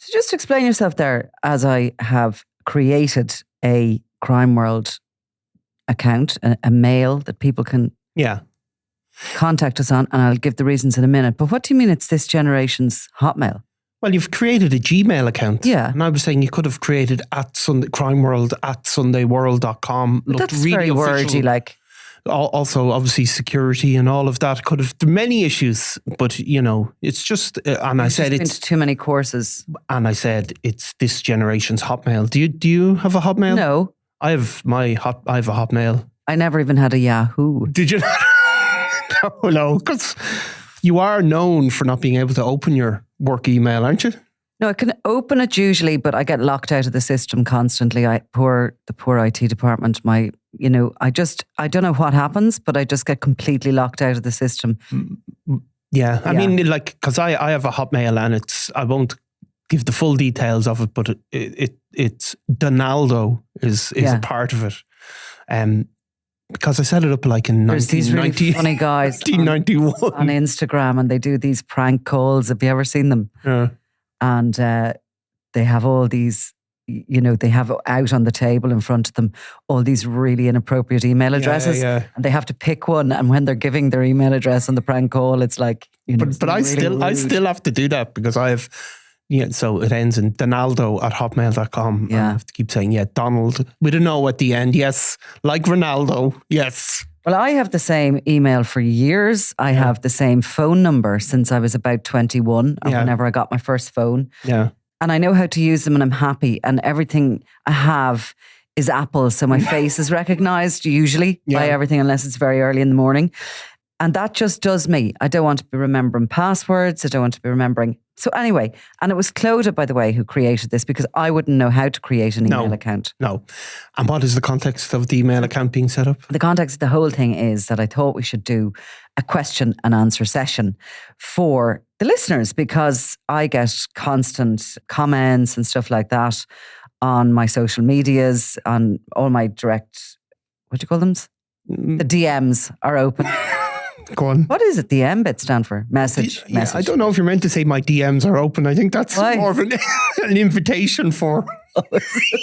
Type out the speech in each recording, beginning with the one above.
So just explain yourself there, as I have created a Crime World account, a mail that people can contact us on, and I'll give the reasons in a minute. But what do you mean it's this generation's Hotmail? Well, you've created a Gmail account. Yeah. And I was saying you could have created crimeworld at sundayworld.com. That's really very wordy, like. Also, obviously, security and all of that could have many issues, but it's just. And I said it's too many courses. And I said it's this generation's Hotmail. Do you have a Hotmail? No, I have a Hotmail. I never even had a Yahoo. Did you? No, because you are known for not being able to open your work email, aren't you? No, I can open it usually, but I get locked out of the system constantly. The poor IT department. I don't know what happens, but I just get completely locked out of the system. Yeah, I mean, because I have a Hotmail, and I won't give the full details of it, but it's Donaldo is a part of it. Because I set it up like in 1990. There's these really funny guys 1991 on Instagram, and they do these prank calls. Have you ever seen them? Yeah. And they have all these, they have out on the table in front of them all these really inappropriate email addresses. Yeah. And they have to pick one. And when they're giving their email address on the prank call, it's like, But I still have to do that because I have. Yeah, so it ends in Donaldo@hotmail.com. Yeah. I have to keep saying, Donald with an O at the end. Yes, like Ronaldo. Yes. Well, I have the same email for years. I have the same phone number since I was about 21 or whenever I got my first phone. Yeah. And I know how to use them, and I'm happy. And everything I have is Apple. So my face is recognized usually by everything, unless it's very early in the morning. And that just does me. I don't want to be remembering passwords. I don't want to be remembering. So anyway, and it was Clodagh, by the way, who created this, because I wouldn't know how to create an email account. No. And what is the context of the email account being set up? The context of the whole thing is that I thought we should do a question and answer session for the listeners, because I get constant comments and stuff like that on my social medias, on all my direct, what do you call them? The DMs are open. Go on. What is it? The M bit stand for? Message. I don't know if you're meant to say my DMs are open. I think that's more of an invitation for.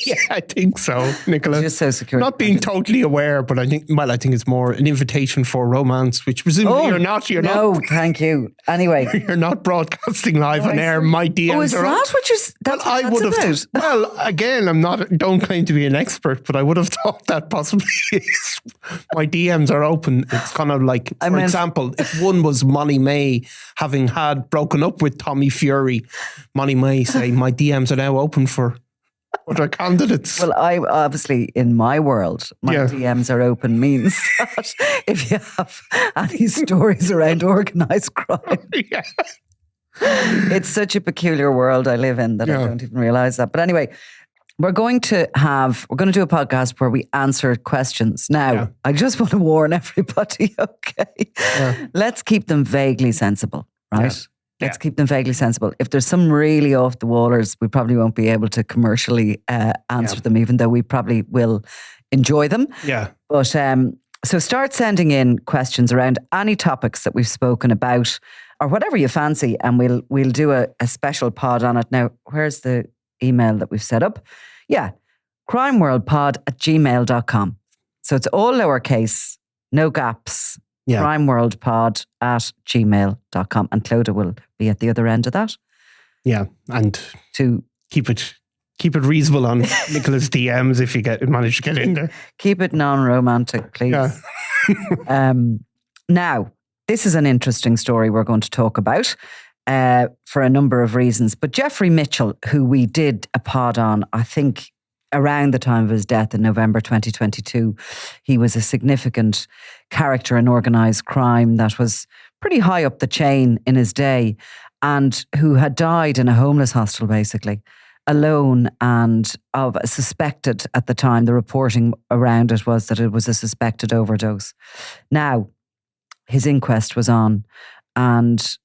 Yeah, I think so, Nicola. Just so secure. Not being totally aware, but I think it's more an invitation for romance, which presumably you're not. No, thank you. Anyway. You're not broadcasting live on air. My DMs is are that what you're... That's I would have... Well, again, don't claim to be an expert, but I would have thought that possibly my DMs are open. It's kind of like, for example, if one was Molly May, having had broken up with Tommy Fury, Molly May say, my DMs are now open for other candidates. Well, I obviously, in my world, my DMs are open means that if you have any stories around organised crime. It's such a peculiar world I live in that I don't even realise that. But anyway, we're going to do a podcast where we answer questions. Now, I just want to warn everybody, okay? Yeah. Let's keep them vaguely sensible, right? Yeah. Let's keep them vaguely sensible. If there's some really off the wallers, we probably won't be able to commercially answer them, even though we probably will enjoy them. Yeah. But so start sending in questions around any topics that we've spoken about, or whatever you fancy, and we'll do a special pod on it. Now, where's the email that we've set up? Yeah, crimeworldpod@gmail.com. So it's all lowercase, no gaps. crimeworldpod@gmail.com, and Clodagh will be at the other end of that. Yeah, and to keep it reasonable on Nicola's DMs if you manage to get in there. Keep it non-romantic, please. Yeah. Now, this is an interesting story we're going to talk about for a number of reasons. But Jeffrey Mitchell, who we did a pod on, I think around the time of his death in November 2022, he was a significant character in organised crime that was pretty high up the chain in his day, and who had died in a homeless hostel, basically, alone, and suspected at the time. The reporting around it was that it was a suspected overdose. Now, his inquest was on, and,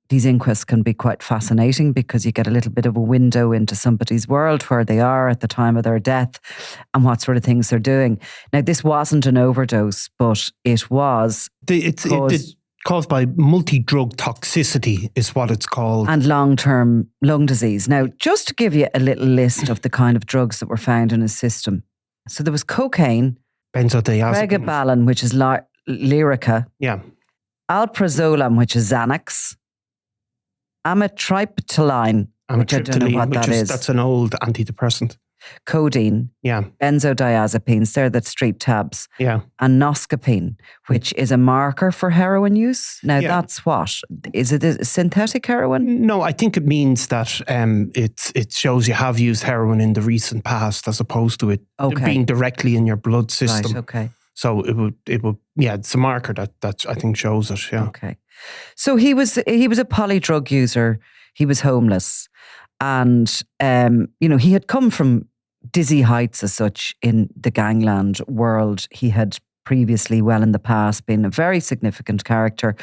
these inquests can be quite fascinating because you get a little bit of a window into somebody's world, where they are at the time of their death and what sort of things they're doing. Now, this wasn't an overdose, but it was. Caused by multi-drug toxicity is what it's called. And long-term lung disease. Now, just to give you a little list of the kind of drugs that were found in his system. So there was cocaine, benzodiazepines, pregabalin, which is Lyrica, alprazolam, which is Xanax, amitriptyline, which I don't know what that is. That's an old antidepressant. Codeine, benzodiazepines, they're the street tabs, and noscapine, which is a marker for heroin use. Now, that's what? Is it a synthetic heroin? No, I think it means that it shows you have used heroin in the recent past as opposed to it being directly in your blood system. Right, okay. So it would, it's a marker that I think shows it, Okay. So he was a polydrug user. He was homeless. And, he had come from dizzy heights as such in the gangland world. He had previously, well in the past, been a very significant character,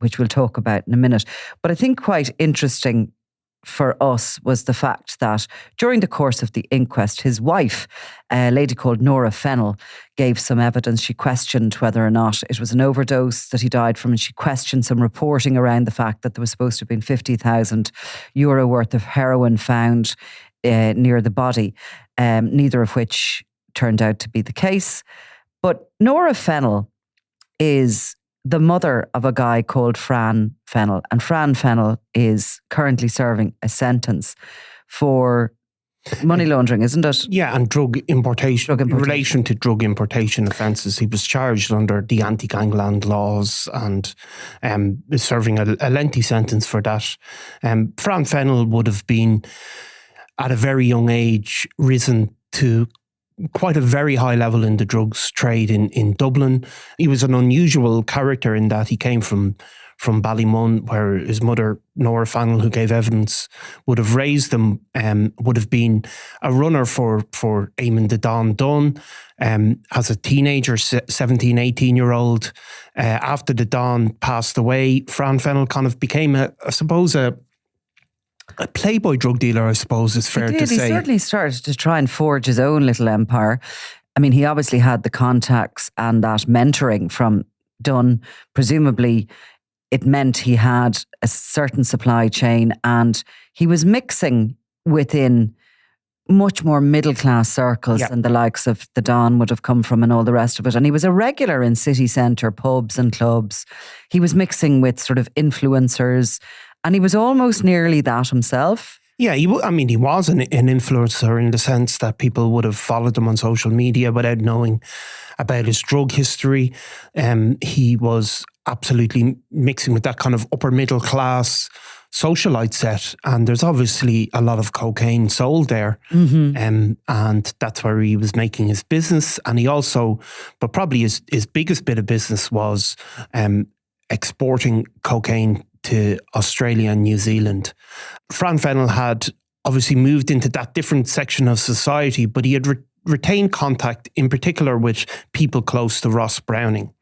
which we'll talk about in a minute. But I think quite interesting for us was the fact that during the course of the inquest, his wife, a lady called Nora Fennell, gave some evidence. She questioned whether or not it was an overdose that he died from, and she questioned some reporting around the fact that there was supposed to have been €50,000 worth of heroin found near the body, neither of which turned out to be the case. But Nora Fennell is the mother of a guy called Fran Fennell, and Fran Fennell is currently serving a sentence for money laundering, isn't it? Yeah, and drug importation. In relation to drug importation offences, he was charged under the anti-gangland laws and is serving a lengthy sentence for that. Fran Fennell would have been, at a very young age, risen to quite a very high level in the drugs trade in Dublin. He was an unusual character in that he came from Ballymun, where his mother, Nora Fennell, who gave evidence, would have raised him, would have been a runner for Eamon the Don Dunn as a teenager, 17, 18-year-old. After the Don passed away, Fran Fennell kind of became, a playboy drug dealer, I suppose it's fair to say. He certainly started to try and forge his own little empire. I mean, he obviously had the contacts and that mentoring from Dunn. Presumably, it meant he had a certain supply chain, and he was mixing within much more middle-class circles than the likes of the Don would have come from and all the rest of it. And he was a regular in city centre pubs and clubs. He was mixing with sort of influencers, and he was almost nearly that himself. Yeah, he was an influencer in the sense that people would have followed him on social media without knowing about his drug history. He was absolutely mixing with that kind of upper middle class socialite set, and there's obviously a lot of cocaine sold there, and that's where he was making his business. And he also, but probably his biggest bit of business was exporting cocaine to Australia and New Zealand. Fran Fennell had obviously moved into that different section of society, but he had retained contact in particular with people close to Ross Browning.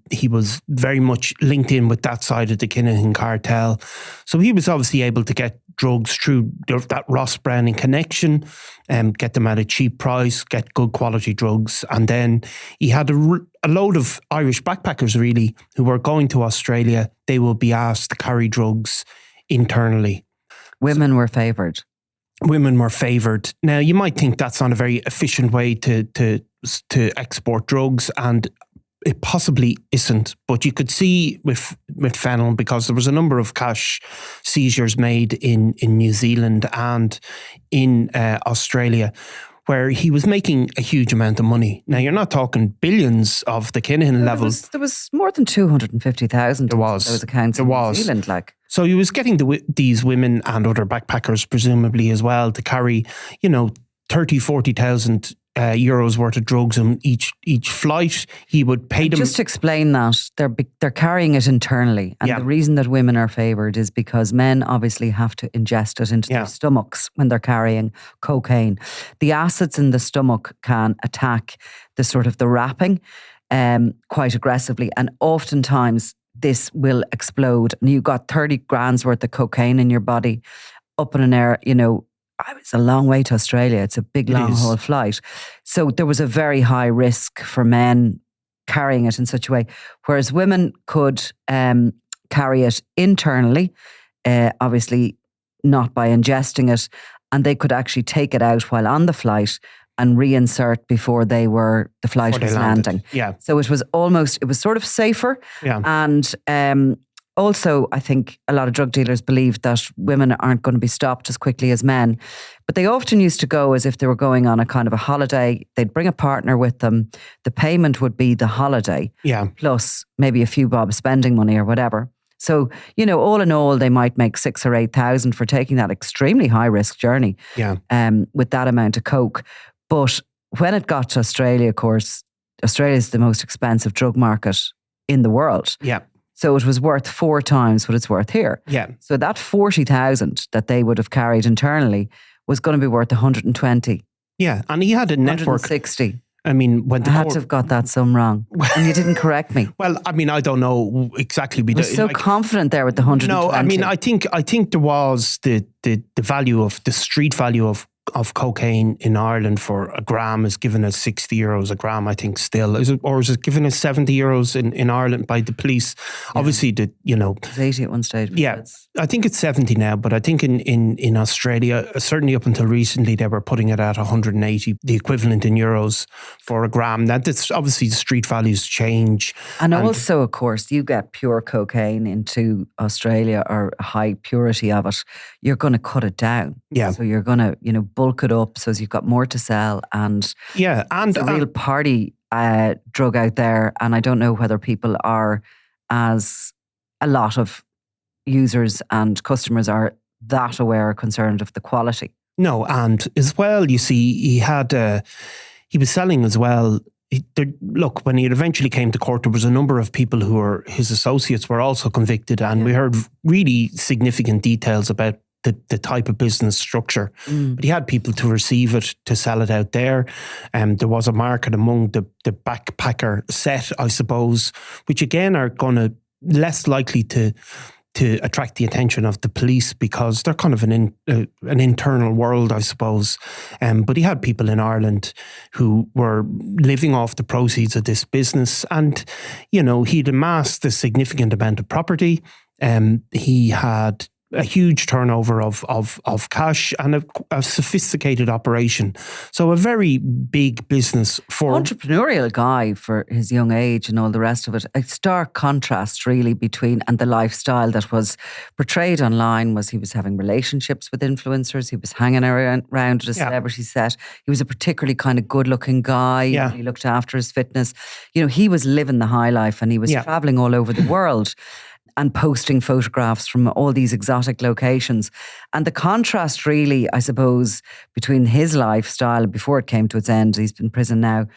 He was very much linked in with that side of the Kinahan cartel. So he was obviously able to get drugs through that Ross Browning connection, get them at a cheap price, get good quality drugs. And then he had a load of Irish backpackers, really, who were going to Australia. They would be asked to carry drugs internally. Women were favoured. Women were favoured. Now, you might think that's not a very efficient way to export drugs, and it possibly isn't, but you could see with Fennell, because there was a number of cash seizures made in New Zealand and in Australia, where he was making a huge amount of money. Now, you're not talking billions of the Kinahan level. There was more than 250,000. There was. Those accounts in New Zealand, like. So he was getting these women and other backpackers, presumably as well, to carry, 30, 40,000 euros worth of drugs on each flight. He would pay them. Just to explain that, they're carrying it internally, and the reason that women are favoured is because men obviously have to ingest it into their stomachs when they're carrying cocaine. The acids in the stomach can attack the wrapping quite aggressively, and oftentimes this will explode. And you've got 30 grams worth of cocaine in your body up in an air, it's a long way to Australia. It's a big long haul flight. So there was a very high risk for men carrying it in such a way. Whereas women could carry it internally, obviously not by ingesting it, and they could actually take it out while on the flight and reinsert before the flight was landing. Yeah. So it was sort of safer. Yeah. And also, I think a lot of drug dealers believe that women aren't going to be stopped as quickly as men. But they often used to go as if they were going on a kind of a holiday. They'd bring a partner with them. The payment would be the holiday. Yeah. Plus maybe a few bob spending money or whatever. So, all in all, they might make 6,000 or 8,000 for taking that extremely high risk journey. Yeah. With that amount of coke. But when it got to Australia, of course, Australia is the most expensive drug market in the world. Yeah. So it was worth 4 times what it's worth here. Yeah. So that 40,000 that they would have carried internally was going to be worth 120. Yeah. And he had a network. 160. I mean, when I had to have got that sum wrong. And you didn't correct me. Well, I mean, I don't know exactly. I was so confident there with the 120. No, I mean, I think there was the value of the street value of cocaine in Ireland for a gram is given as €60 a gram, I think still. Is it given as €70 in Ireland by the police? Yeah. Obviously, it was 80 at one stage. Yeah, I think it's 70 now, but I think in Australia, certainly up until recently, they were putting it at 180, the equivalent in euros for a gram. That's obviously the street values change. And also, of course, you get pure cocaine into Australia or high purity of it, you're going to cut it down. Yeah. So you're going to, bulk it up so as you've got more to sell. And yeah, and it's a real party drug out there. And I don't know whether people are, as a lot of users and customers are, that aware or concerned of the quality. No, and as well, you see, he was selling as well. Look, when he eventually came to court, there was a number of people who were his associates were also convicted, and we heard really significant details about the type of business structure. But he had people to receive it, to sell it out there. There was a market among the backpacker set, I suppose, which again are going to less likely to attract the attention of the police because they're kind of an internal world, I suppose. But he had people in Ireland who were living off the proceeds of this business, and he'd amassed a significant amount of property. He had a huge turnover of cash and a sophisticated operation. So a very big business for... Entrepreneurial guy for his young age and all the rest of it. A stark contrast really between, and the lifestyle that was portrayed online was he was having relationships with influencers. He was hanging around at a celebrity set. He was a particularly kind of good looking guy. Yeah. He looked after his fitness. He was living the high life and he was traveling all over the world and posting photographs from all these exotic locations. And the contrast really, I suppose, between his lifestyle before it came to its end, he's in prison now,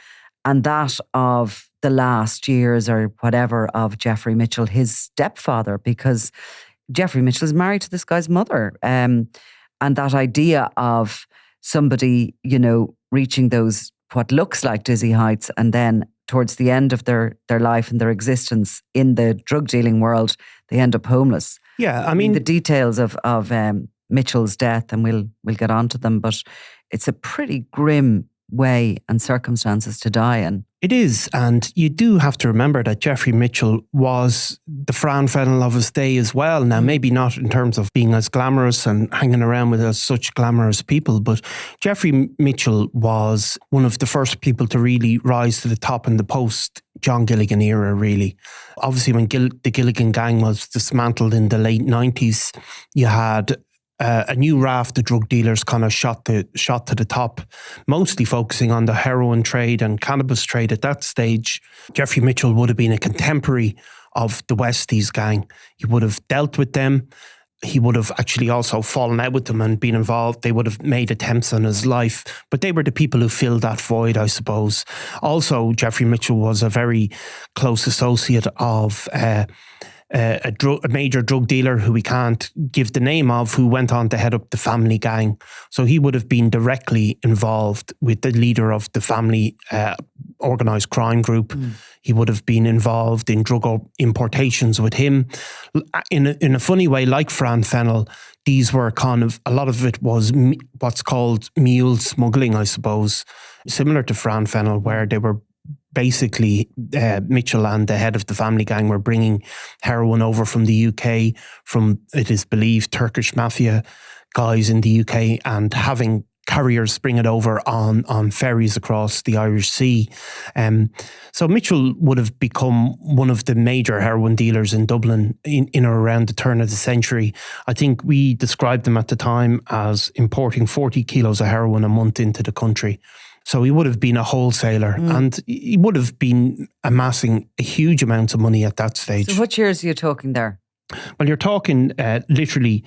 and that of the last years or whatever of Jeffrey Mitchell, his stepfather, because Jeffrey Mitchell is married to this guy's mother. And that idea of somebody, reaching those, what looks like dizzy heights, and then towards the end of their life and their existence in the drug dealing world, they end up homeless. Yeah, I mean the details of Mitchell's death, and we'll get onto them, but it's a pretty grim way and circumstances to die in. It is, and you do have to remember that Jeffrey Mitchell was the Fran Fennell of his day as well. Now, maybe not in terms of being as glamorous and hanging around with such glamorous people, but Jeffrey Mitchell was one of the first people to really rise to the top in the post-John Gilligan era, really. Obviously, when the Gilligan gang was dismantled in the late 90s, you had a new raft of drug dealers kind of shot to the top, mostly focusing on the heroin trade and cannabis trade at that stage. Jeffrey Mitchell would have been a contemporary of the Westies gang. He would have dealt with them. He would have actually also fallen out with them and been involved. They would have made attempts on his life, but they were the people who filled that void, I suppose. Also, Jeffrey Mitchell was a very close associate of a major drug dealer who we can't give the name of, who went on to head up the family gang. So he would have been directly involved with the leader of the family organised crime group. He would have been involved in drug importations with him. In a funny way, like Fran Fennell, these were kind of, a lot of it was what's called mule smuggling, I suppose, similar to Fran Fennell, where they were basically Mitchell and the head of the family gang were bringing heroin over from the UK, from, it is believed, Turkish mafia guys in the UK, and having carriers bring it over on ferries across the Irish Sea. So Mitchell would have become one of the major heroin dealers in Dublin in or around the turn of the century. I think we described him at the time as importing 40 kilos of heroin a month into the country. So he would have been a wholesaler and he would have been amassing a huge amount of money at that stage. So what years are you talking there? Well, you're talking literally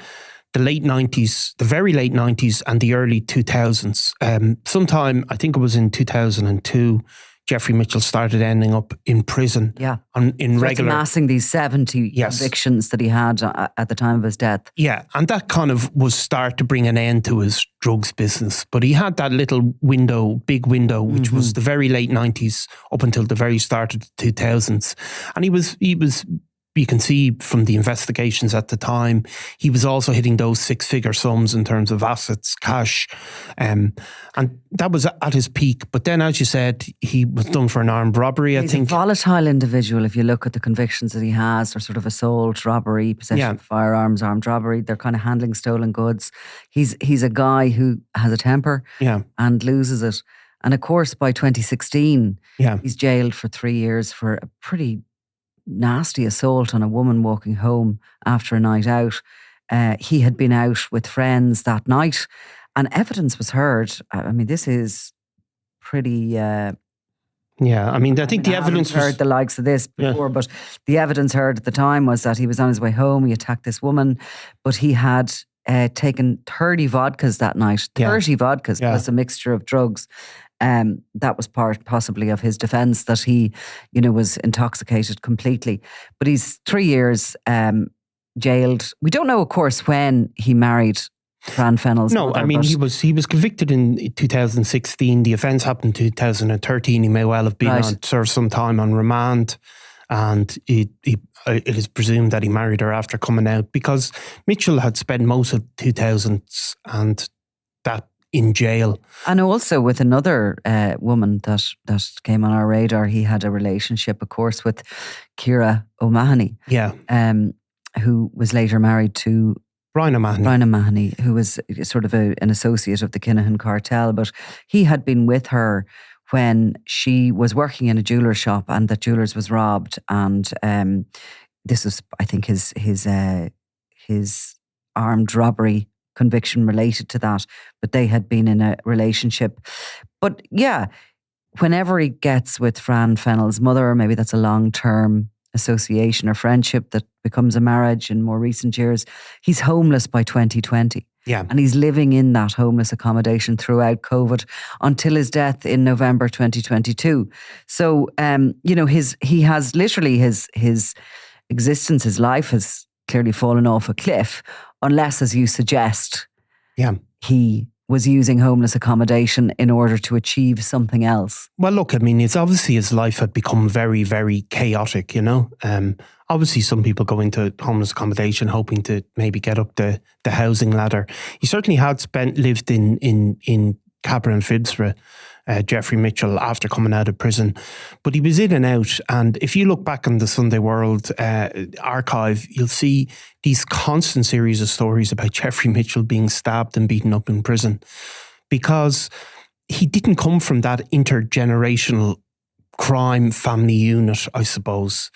the late 90s, the very late 90s and the early 2000s. Sometime, I think it was in 2002, Jeffrey Mitchell started ending up in prison. Yeah. In regular. Amassing these 70 convictions that he had at the time of his death. Yeah. And that kind of was start to bring an end to his drugs business. But he had that little window, big window, which was the very late 90s up until the very start of the 2000s. And he was, you can see from the investigations at the time, he was also hitting those six-figure sums in terms of assets, cash, and that was at his peak. But then, as you said, he was done for an armed robbery, He's a volatile individual. If you look at the convictions that he has, or sort of assault, robbery, possession of firearms, armed robbery, they're kind of handling stolen goods. He's a guy who has a temper and loses it. And of course, by 2016, he's jailed for 3 years for a pretty nasty assault on a woman walking home after a night out. He had been out with friends that night and evidence was heard. I mean, this is pretty... I think the evidence was... heard the likes of this before, but the evidence heard at the time was that he was on his way home, he attacked this woman, but he had taken 30 vodkas that night, 30 vodkas plus a mixture of drugs. That was part possibly of his defence, that he, was intoxicated completely. But he's 3 years jailed. We don't know, of course, when he married Fran Fennell's mother. I mean, he was convicted in 2016. The offence happened in 2013. He may well have been served some time on remand. And it is presumed that he married her after coming out, because Mitchell had spent most of 2000s and that in jail. And also with another woman that came on our radar, he had a relationship, of course, with Ciara O'Mahony. Yeah. Who was later married to Brian O'Mahony. Brian O'Mahony, who was sort of an associate of the Kinahan cartel. But he had been with her when she was working in a jeweller's shop and that jeweller's was robbed. And this was, I think, his armed robbery conviction related to that, but they had been in a relationship. But whenever he gets with Fran Fennell's mother, maybe that's a long-term association or friendship that becomes a marriage in more recent years, he's homeless by 2020. Yeah. And he's living in that homeless accommodation throughout COVID until his death in November 2022. So, he has literally his existence, his life has clearly fallen off a cliff, unless, as you suggest, he was using homeless accommodation in order to achieve something else. Well, look, I mean, it's obviously his life had become very, very chaotic, Obviously, some people go into homeless accommodation hoping to maybe get up the housing ladder. He certainly had lived in Cabra and Fidsra, Jeffrey Mitchell, after coming out of prison. But he was in and out. And if you look back on the Sunday World archive, you'll see these constant series of stories about Jeffrey Mitchell being stabbed and beaten up in prison, because he didn't come from that intergenerational crime family unit, I suppose.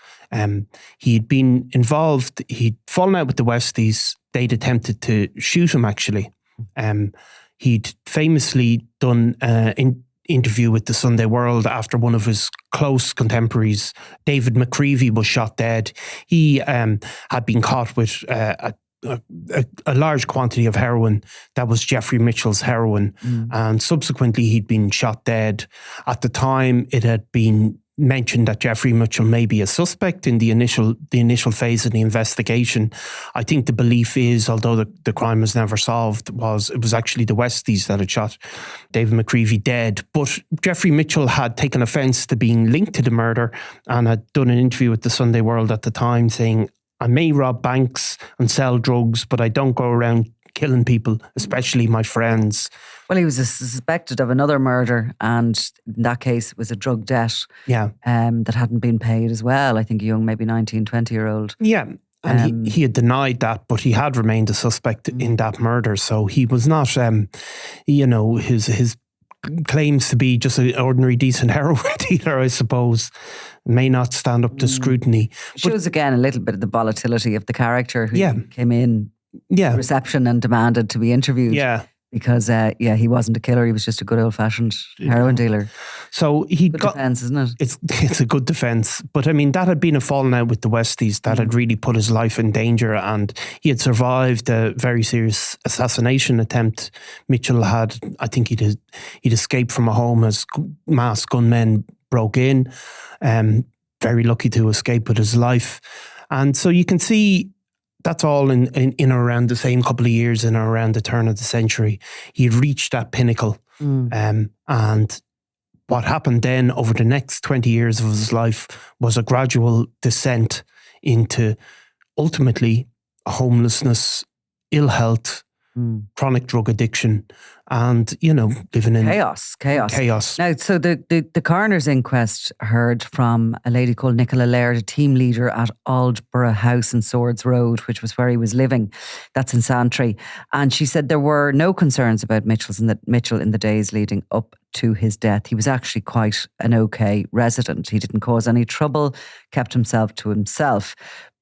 He'd been involved, he'd fallen out with the Westies. They'd attempted to shoot him, actually. He'd famously done an interview with the Sunday World after one of his close contemporaries, David McCreevy, was shot dead. He had been caught with a large quantity of heroin that was Jeffrey Mitchell's heroin, and subsequently he'd been shot dead. At the time, it had been mentioned that Jeffrey Mitchell may be a suspect in the initial phase of the investigation. I think the belief is, although the crime was never solved, it was actually the Westies that had shot David McCreevy dead. But Jeffrey Mitchell had taken offence to being linked to the murder and had done an interview with the Sunday World at the time saying, "I may rob banks and sell drugs, but I don't go around killing people, especially my friends. Well, he was suspected of another murder, and in that case, it was a drug debt that hadn't been paid as well. I think a young, maybe 19, 20-year-old. Yeah, and he had denied that, but he had remained a suspect in that murder. So he was not, his claims to be just an ordinary decent heroin dealer, I suppose, may not stand up to scrutiny. Shows again a little bit of the volatility of the character who came in reception and demanded to be interviewed. Yeah. Because, he wasn't a killer. He was just a good old-fashioned heroin dealer. So he good defence, isn't it? It's a good defence. But, I mean, that had been a falling out with the Westies that had really put his life in danger, and he had survived a very serious assassination attempt. Mitchell had, I think he'd escaped from a home as masked gunmen broke in. Very lucky to escape with his life. And so you can see that's all in around the same couple of years, in around the turn of the century. He had reached that pinnacle. And what happened then over the next 20 years of his life was a gradual descent into ultimately homelessness, ill health, chronic drug addiction, and, living in chaos. Now, so the coroner's inquest heard from a lady called Nicola Laird, a team leader at Aldborough House in Swords Road, which was where he was living. That's in Santry. And she said there were no concerns about Mitchell in the days leading up to his death. He was actually quite an okay resident. He didn't cause any trouble, kept himself to himself.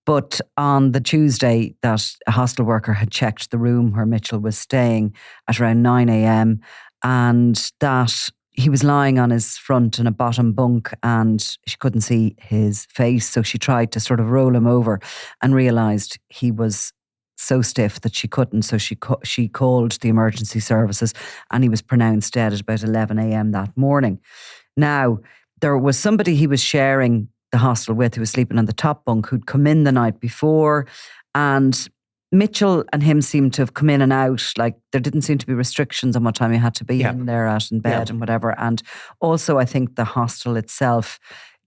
But on the Tuesday, that a hostel worker had checked the room where Mitchell was staying at around 9 a.m. and that he was lying on his front in a bottom bunk and she couldn't see his face. So she tried to sort of roll him over and realised he was so stiff that she couldn't. So she called the emergency services and he was pronounced dead at about 11 a.m. that morning. Now, there was somebody he was sharing the hostel with, who was sleeping on the top bunk, who'd come in the night before, and Mitchell and him seemed to have come in and out. Like, there didn't seem to be restrictions on what time you had to be in there at in bed and whatever. And also, I think the hostel itself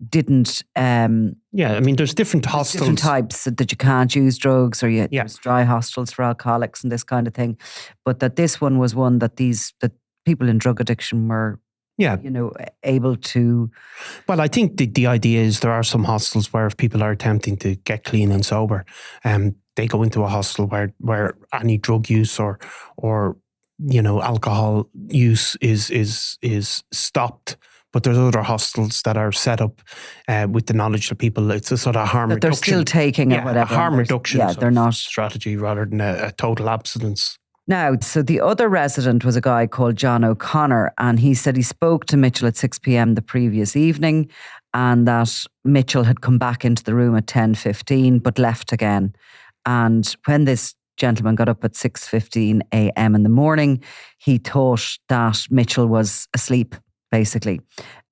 didn't. I mean, there's different hostels, different types that you can't use drugs, or there's dry hostels for alcoholics and this kind of thing. But that this one was one that that people in drug addiction were. Able to. Well, I think the idea is there are some hostels where if people are attempting to get clean and sober, they go into a hostel where any drug use or alcohol use is stopped. But there's other hostels that are set up with the knowledge that people, it's a sort of harm reduction. They're still taking or whatever. A harm reduction. They're not strategy rather than a total abstinence. Now, so the other resident was a guy called John O'Connor, and he said he spoke to Mitchell at 6 p.m. the previous evening, and that Mitchell had come back into the room at 10:15 but left again. And when this gentleman got up at 6:15 a.m. in the morning, he thought that Mitchell was asleep, basically.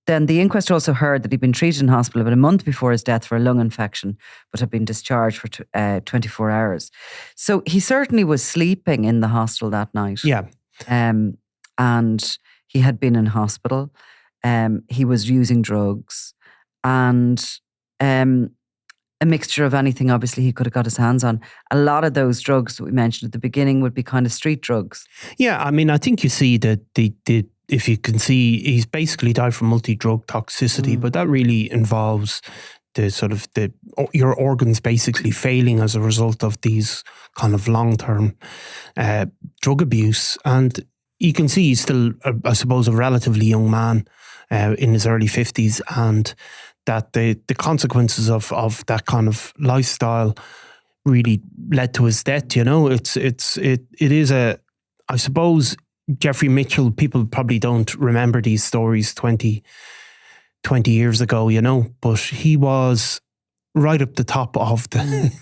Then the inquest also heard that he'd been treated in hospital about a month before his death for a lung infection, but had been discharged for 24 hours. So he certainly was sleeping in the hostel that night. Yeah. And he had been in hospital. He was using drugs and a mixture of anything, obviously, he could have got his hands on. A lot of those drugs that we mentioned at the beginning would be kind of street drugs. Yeah, I mean, I think you see that if you can see, he's basically died from multi-drug toxicity, but that really involves your organs basically failing as a result of these kind of long-term drug abuse. And you can see he's still, I suppose, a relatively young man in his early 50s, and that the consequences of that kind of lifestyle really led to his death. It is I suppose, Jeffrey Mitchell, people probably don't remember these stories 20 years ago, but he was right up the top of the,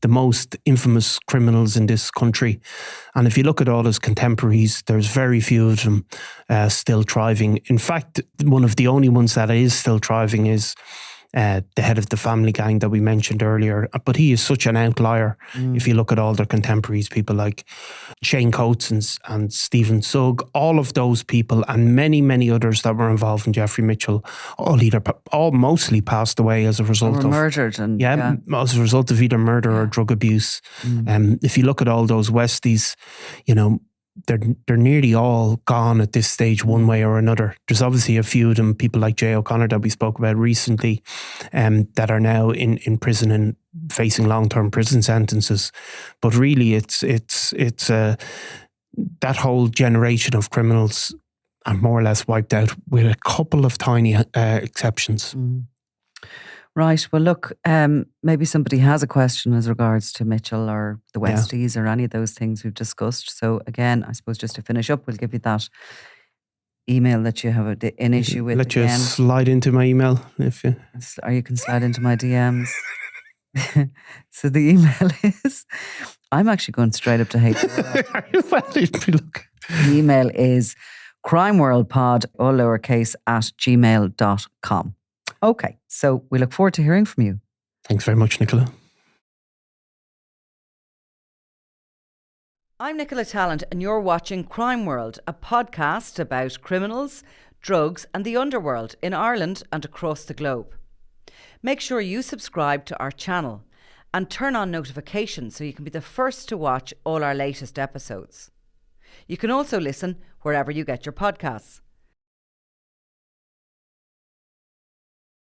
the most infamous criminals in this country. And if you look at all his contemporaries, there's very few of them still thriving. In fact, one of the only ones that is still thriving is the head of the family gang that we mentioned earlier. But he is such an outlier. If you look at all their contemporaries, people like Shane Coates and Stephen Sugg, all of those people and many, many others that were involved in Jeffrey Mitchell, all mostly passed away as a result of murdered. As a result of either murder or drug abuse. If you look at all those Westies, they're nearly all gone at this stage one way or another. There's obviously a few of them, people like Jay O'Connor that we spoke about recently, that are now in prison and facing long-term prison sentences. But really it's that whole generation of criminals are more or less wiped out with a couple of tiny exceptions. Right. Well, look, maybe somebody has a question as regards to Mitchell or the Westies or any of those things we've discussed. So again, I suppose just to finish up, we'll give you that email that you have an issue with. Let you slide into my email if you... Or you can slide into my DMs. So the email is... I'm actually going straight up to hate. The email is crimeworldpod, all lowercase, @gmail.com. Okay, so we look forward to hearing from you. Thanks very much, Nicola. I'm Nicola Tallant and you're watching Crime World, a podcast about criminals, drugs and the underworld in Ireland and across the globe. Make sure you subscribe to our channel and turn on notifications so you can be the first to watch all our latest episodes. You can also listen wherever you get your podcasts.